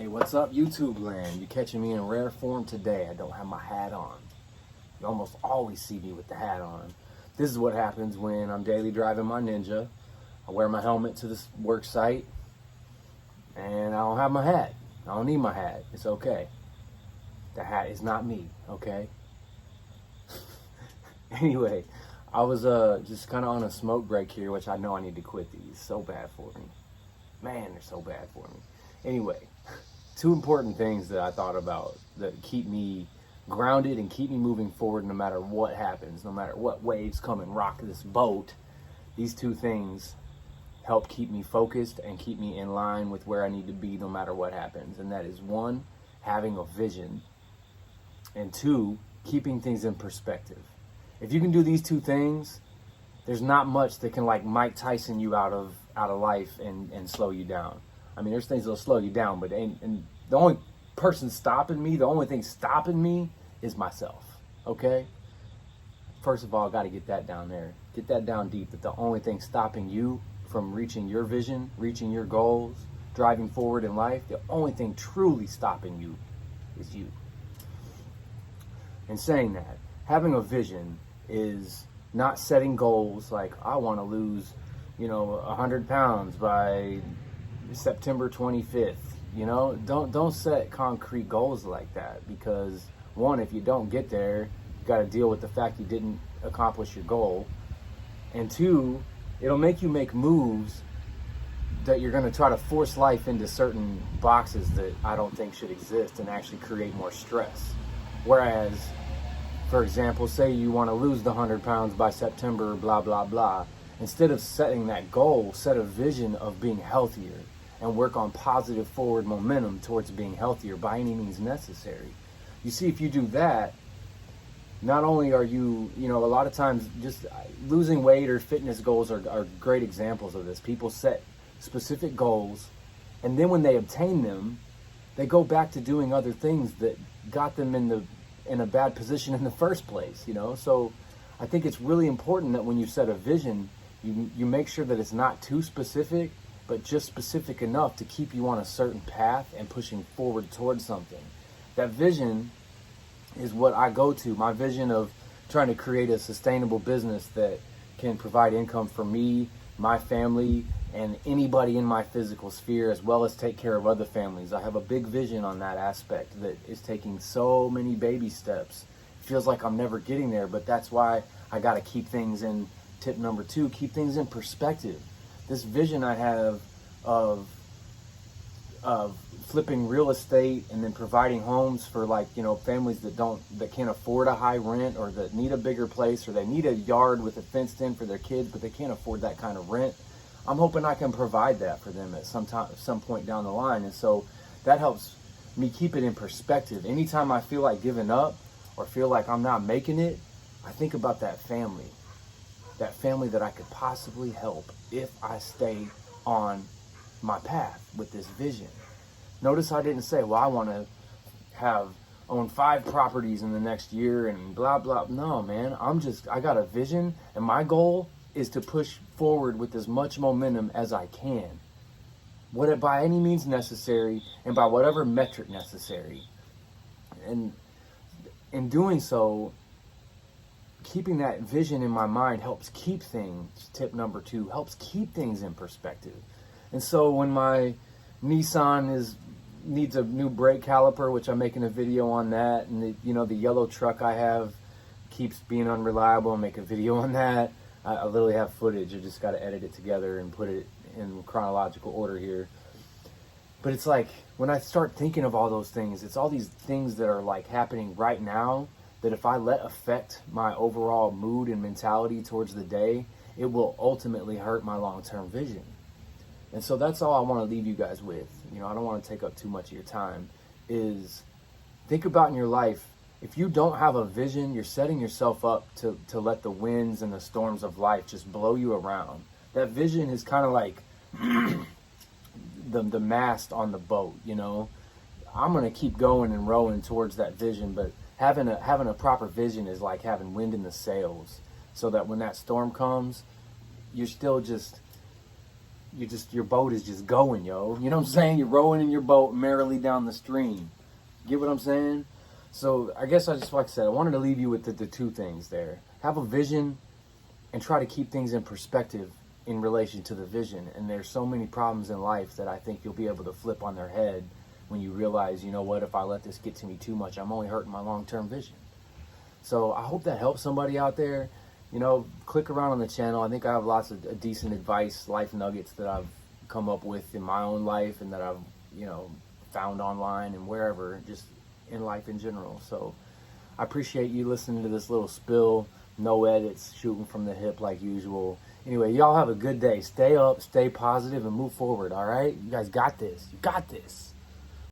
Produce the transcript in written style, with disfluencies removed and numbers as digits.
Hey, what's up, YouTube land? You catching me in rare form today. I don't have my hat on. You almost always see me with the hat on. This is what happens when I'm daily driving my Ninja. I wear my helmet to this work site, and I don't have my hat. I don't need my hat. It's okay. The hat is not me, okay? Anyway, I was just kind of on a smoke break here, which I know I need to quit these. So bad for me. Man, they're so bad for me. Anyway, two important things that I thought about that keep me grounded and keep me moving forward no matter what happens, no matter what waves come and rock this boat. These two things help keep me focused and keep me in line with where I need to be no matter what happens. And that is one, having a vision, and two, keeping things in perspective. If you can do these two things, there's not much that can like Mike Tyson you out of life and slow you down. I mean, there's things that'll slow you down, but and the only person stopping me, the only thing stopping me is myself, okay? First of all, I got to get that down there. Get that down deep, that the only thing stopping you from reaching your vision, reaching your goals, driving forward in life, the only thing truly stopping you is you. And saying that, having a vision is not setting goals like I want to lose, 100 pounds by September 25th. Don't set concrete goals like that, because one, if you don't get there, you got to deal with the fact you didn't accomplish your goal, and two, it'll make you make moves that you're going to try to force life into certain boxes that I don't think should exist and actually create more stress. Whereas, for example, say you want to lose the 100 pounds by September, blah, blah, blah. Instead of setting that goal, set a vision of being healthier and work on positive forward momentum towards being healthier by any means necessary. You see, if you do that, not only are you, a lot of times just losing weight or fitness goals are great examples of this. People set specific goals, and then when they obtain them, they go back to doing other things that got them in a bad position in the first place, So I think it's really important that when you set a vision, you make sure that it's not too specific, but just specific enough to keep you on a certain path and pushing forward towards something. That vision is what I go to. My vision of trying to create a sustainable business that can provide income for me, my family, and anybody in my physical sphere, as well as take care of other families. I have a big vision on that aspect that is taking so many baby steps. It feels like I'm never getting there, but that's why I got to keep things in, tip number 2, keep things in perspective. This vision I have of flipping real estate and then providing homes for families that can't afford a high rent, or that need a bigger place, or they need a yard with a fenced in for their kids, but they can't afford that kind of rent. I'm hoping I can provide that for them at some point down the line. And so that helps me keep it in perspective. Anytime I feel like giving up or feel like I'm not making it, I think about that family that I could possibly help if I stay on my path with this vision. Notice I didn't say, well, I want to own 5 properties in the next year and blah, blah. No, man, I got a vision, and my goal is to push forward with as much momentum as I can, by any means necessary and by whatever metric necessary. And in doing so, keeping that vision in my mind helps keep things, tip number 2, helps keep things in perspective. And so when my Nissan needs a new brake caliper, which I'm making a video on that, and the yellow truck I have keeps being unreliable, I'll make a video on that. I literally have footage. I just got to edit it together and put it in chronological order here. But it's like, when I start thinking of all those things, it's all these things that are like happening right now that if I let affect my overall mood and mentality towards the day, it will ultimately hurt my long-term vision. And so that's all I want to leave you guys with. I don't want to take up too much of your time, is think about in your life, if you don't have a vision, you're setting yourself up to let the winds and the storms of life just blow you around. That vision is kind of like the mast on the boat, I'm going to keep going and rowing towards that vision, but having a proper vision is like having wind in the sails, so that when that storm comes, you're still just your boat is just going, yo. You know what I'm saying? You're rowing in your boat merrily down the stream. Get what I'm saying? So I guess I just, like I said, I wanted to leave you with the two things there. Have a vision and try to keep things in perspective in relation to the vision. And there's so many problems in life that I think you'll be able to flip on their head when you realize, you know what, if I let this get to me too much, I'm only hurting my long-term vision. So I hope that helps somebody out there. You know, click around on the channel. I think I have lots of decent advice, life nuggets that I've come up with in my own life and that I've, you know, found online and wherever, just in life in general. So I appreciate you listening to this little spill. No edits, shooting from the hip like usual. Anyway, y'all have a good day. Stay up, stay positive, and move forward, all right? You guys got this. You got this.